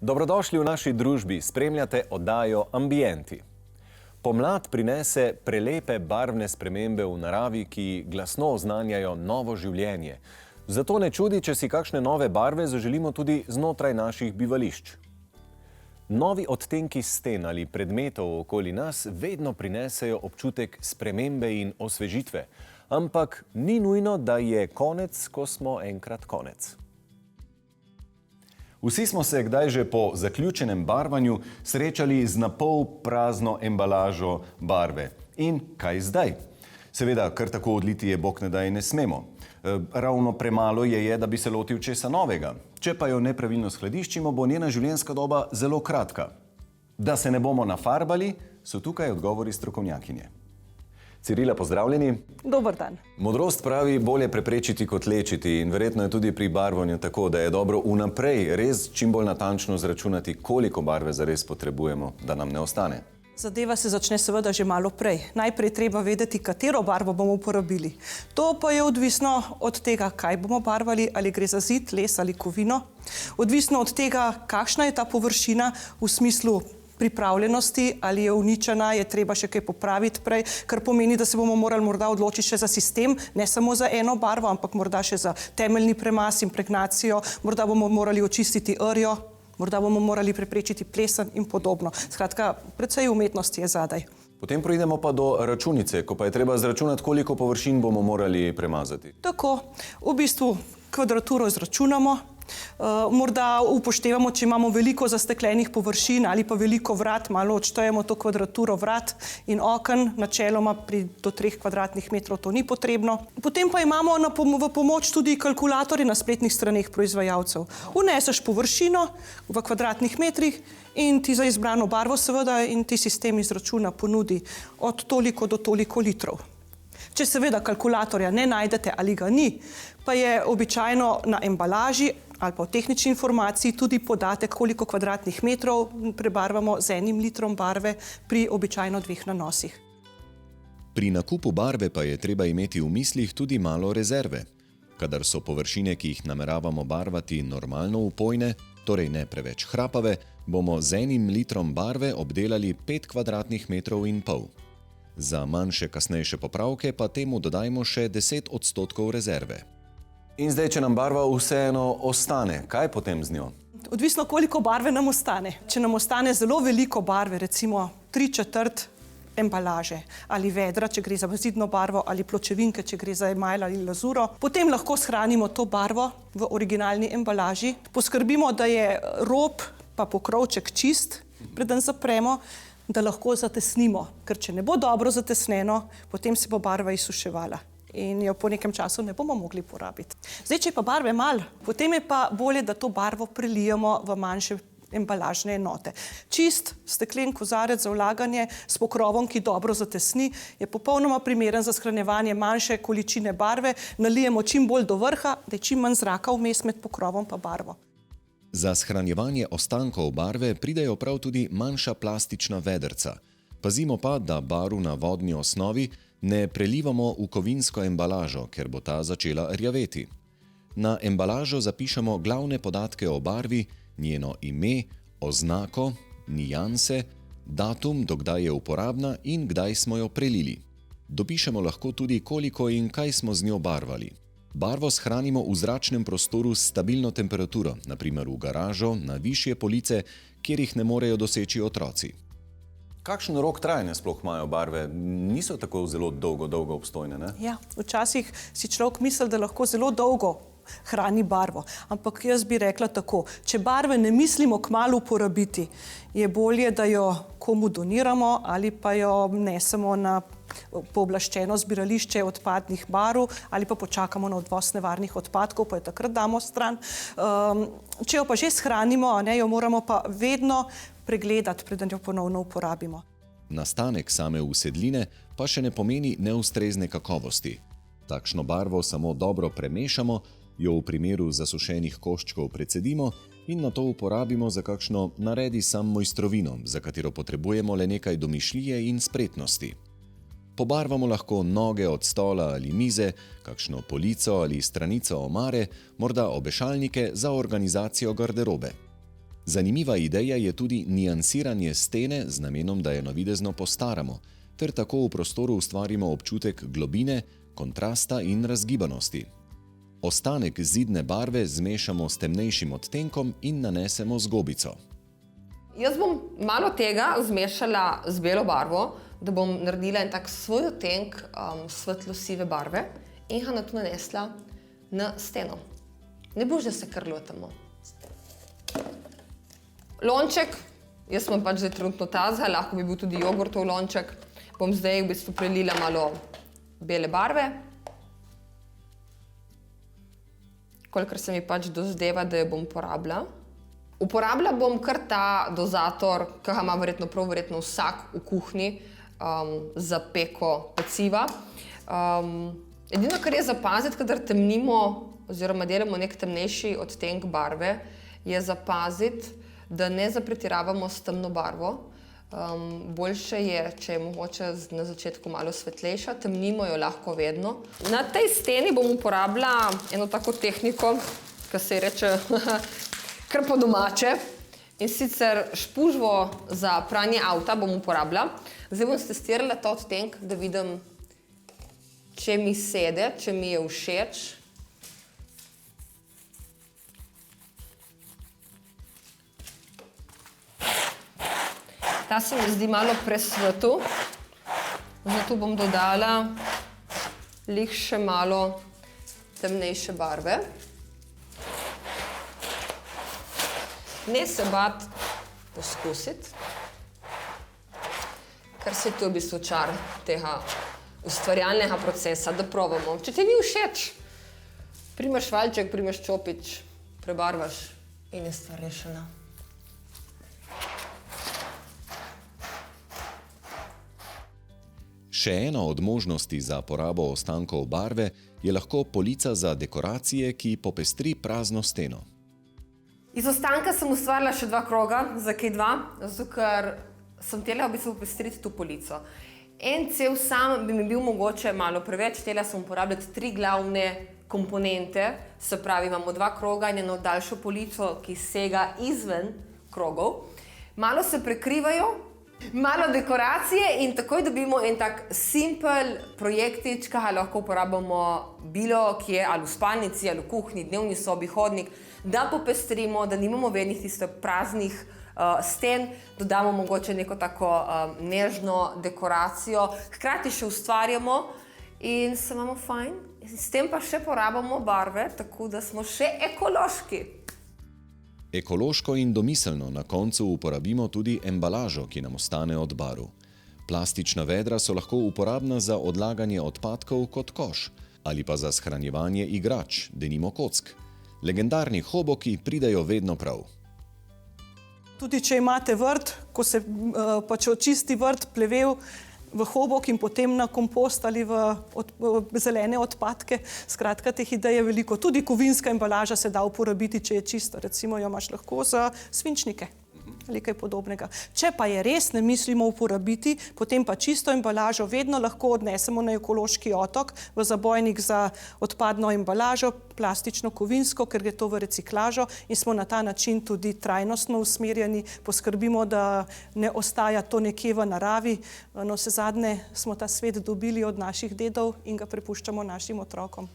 Dobrodošli v naši družbi, spremljate oddajo Ambienti. Pomlad prinese prelepe barvne spremembe v naravi, ki glasno oznanjajo novo življenje. Zato ne čudi, če si kakšne nove barve zaželimo tudi znotraj naših bivališč. Novi odtenki sten ali predmetov okoli nas vedno prinesejo občutek spremembe in osvežitve. Ampak ni nujno, da je konec, ko smo enkrat konec. Vsi smo se kdaj že po zaključenem barvanju srečali z napol prazno embalažo barve. In kaj zdaj? Seveda, kar tako odliti je bog ne daj ne smemo. Ravno premalo je, da bi se lotil česa novega. Če pa jo nepravilno skladiščimo, bo njena življenjska doba zelo kratka. Da se ne bomo nafarbali, so tukaj odgovori strokovnjakinje. Cirila, pozdravljeni. Dober dan. Modrost pravi, bolje preprečiti kot lečiti in verjetno je tudi pri barvanju tako, da je dobro vnaprej res čim bolj natančno zračunati, koliko barve zares potrebujemo, da nam ne ostane. Zadeva se začne seveda že malo prej. Najprej treba vedeti, katero barvo bomo uporabili. To pa je odvisno od tega, kaj bomo barvali, ali gre za zid, les ali kovino. Odvisno od tega, kakšna je ta površina v smislu pripravljenosti, ali je uničena, je treba še kaj popraviti prej, kar pomeni, da se bomo morali morda odločiti še za sistem, ne samo za eno barvo, ampak morda še za temeljni premaz, impregnacijo, morda bomo morali očistiti rjo, morda bomo morali preprečiti plesen in podobno. Skratka, precej umetnosti je zadaj. Potem pridemo pa do računice, ko pa je treba zračunati, koliko površin bomo morali premazati. Tako, v bistvu kvadraturo izračunamo, morda upoštevamo, če imamo veliko zasteklenih površin ali pa veliko vrat, malo odštejemo to kvadraturo vrat in oken, načeloma do 3 kvadratnih metrov to ni potrebno. Potem pa imamo v pomoč tudi kalkulatorje na spletnih straneh proizvajalcev. Vneseš površino v kvadratnih metrih in ti za izbrano barvo seveda in ti sistem izračuna ponudi od toliko do toliko litrov. Če seveda kalkulatorja ne najdete ali ga ni, pa je običajno na embalaži ali pa v tehnični informaciji tudi podatek, koliko kvadratnih metrov prebarvamo z 1 litrom barve pri običajno 2 nanosih. Pri nakupu barve pa je treba imeti v mislih tudi malo rezerve. Kadar so površine, ki jih nameravamo barvati, normalno vpojne, torej ne preveč hrapave, bomo z 1 litrom barve obdelali 5 kvadratnih metrov in pol. Za manjše kasnejše popravke pa temu dodajmo še 10% rezerve. In zdaj, če nam barva vseeno ostane, kaj potem z njo? Odvisno, koliko barve nam ostane. Če nam ostane zelo veliko barve, recimo 3/4 embalaže ali vedra, če gre za zidno barvo, ali pločevinke, če gre za emajl ali lazuro, potem lahko shranimo to barvo v originalni embalaži. Poskrbimo, da je rob pa pokrovček čist, preden zapremo, da lahko zatesnimo, ker če ne bo dobro zatesneno, potem se bo barva izsuševala in jo po nekem času ne bomo mogli porabiti. Zdaj, če pa barve malo, potem je pa bolje, da to barvo prelijemo v manjše embalažne enote. Čist steklen kozarec za vlaganje s pokrovom, ki dobro zatesni, je popolnoma primeren za shranjevanje manjše količine barve, nalijemo čim bolj do vrha, da je čim manj zraka vmes med pokrovom pa barvo. Za shranjevanje ostankov barve pridejo prav tudi manjša plastična vedrca. Pazimo pa, da barv na vodni osnovi ne prelivamo v kovinsko embalažo, ker bo ta začela rjaveti. Na embalažo zapišemo glavne podatke o barvi, njeno ime, oznako, nijanse, datum, do kdaj je uporabna in kdaj smo jo prelili. Dopišemo lahko tudi, koliko in kaj smo z njo barvali. Barvo shranimo v zračnem prostoru s stabilno temperaturo, na primer v garažo, na višje police, kjer jih ne morejo doseči otroci. Kakšen rok trajanja sploh imajo barve? Niso tako zelo dolgo obstojne, ne? Ja, včasih si človek misli, da lahko zelo dolgo hrani barvo. Ampak jaz bi rekla tako, če barve ne mislimo kmalu uporabiti, je bolje, da jo komu doniramo ali pa jo nesemo na pooblaščeno zbirališče odpadnih barv ali pa počakamo na odvoz nevarnih odpadkov, pa jo takrat damo stran. Če jo pa že shranimo, jo moramo pa vedno pregledati, preden jo ponovno uporabimo. Nastanek same usedline pa še ne pomeni neustrezne kakovosti. Takšno barvo samo dobro premešamo, jo v primeru zasušenih koščkov precedimo in nato uporabimo za kakšno naredi sam mojstrovino, za katero potrebujemo le nekaj domišljije in spretnosti. Pobarvamo lahko noge od stola ali mize, kakšno polico ali stranico omare, morda obešalnike za organizacijo garderobe. Zanimiva ideja je tudi niansiranje stene z namenom, da jo navidezno postaramo, ter tako v prostoru ustvarimo občutek globine, kontrasta in razgibanosti. Ostanek zidne barve zmešamo s temnejšim odtenkom in nanesemo z gobico. Jaz bom malo tega zmešala z belo barvo, da bom naredila en tak svoj odtenk svetlo-sive barve in ga nato nanesla na steno. Ne boš, da se kar lotamo. Lonček, jaz sem pač zdaj trenutno tazga, lahko bi bil tudi jogurtov lonček. Bom zdaj v bistvu prelila malo bele barve. Kolikor se mi pač dozdeva, da jo bom uporabila. Uporabila bom kar ta dozator, ki ga ima verjetno vsak v kuhinji za peko peciva. Edino, kar je zapaziti, kadar temnimo oziroma delamo nek temnejši odtenk barve, je zapaziti, da ne zapretiravamo s temno barvo. Boljše je, če je mogoče na začetku malo svetlejša, temnimo jo lahko vedno. Na tej steni bom uporabila eno tako tehniko, ki se ji reče kar po domače. In sicer špužvo za pranje avta bom uporabila. Zdaj bom stestirala ta odtenk, da vidim, če mi sede, če mi je všeč. Ta se mi zdi malo presvetel, zato bom dodala lih še malo temnejše barve. Ne se bati poskusiti, ker se to v bistvu čar tega ustvarjalnega procesa, da probamo. Če ti ni všeč, primeš valjček, primeš čopič, prebarvaš in je stvar rešena. Še ena od možnosti za porabo ostankov barve je lahko polica za dekoracije, ki popestri prazno steno. Iz ostanka sem ustvarila še 2 kroga, zakaj 2? Zato, ker sem hotela v bistvu popestriti to polico. En cel sam bi mi bil mogoče malo preveč, hotela sem uporabljati 3 glavne komponente, se pravi, imamo 2 kroga in eno daljšo polico, ki sega izven krogov. Malo se prekrivajo, malo dekoracije in takoj dobimo en tak simpel projektič, ki ga lahko uporabljamo bilo kje, ali v spalnici, ali v kuhinji, dnevni sobi, hodnik, da popestrimo, da nimamo vednih tistih praznih sten, dodamo mogoče neko tako nežno dekoracijo, hkrati še ustvarjamo in se imamo fajn. S tem pa še porabimo barve, tako da smo še ekološki. Ekološko in domiselno na koncu uporabimo tudi embalažo, ki nam ostane od barv. Plastična vedra so lahko uporabna za odlaganje odpadkov kot koš ali pa za shranjevanje igrač, denimo kock. Legendarni hoboki pridejo vedno prav. Tudi če imate vrt, ko se pač očisti vrt, plevel v hobok in potem na kompost ali v zelene odpadke. Skratka, teh idej je veliko. Tudi kovinska embalaža se da uporabiti, če je čista. Recimo jo imaš lahko za svinčnike ali kaj podobnega. Če pa je res ne mislimo uporabiti, potem pa čisto embalažo vedno lahko odnesemo na ekološki otok, v zabojnik za odpadno embalažo, plastično, kovinsko, ker gre to v reciklažo in smo na ta način tudi trajnostno usmerjeni, poskrbimo, da ne ostaja to nekje v naravi. No, vsezadnje smo ta svet dobili od naših dedov in ga prepuščamo našim otrokom.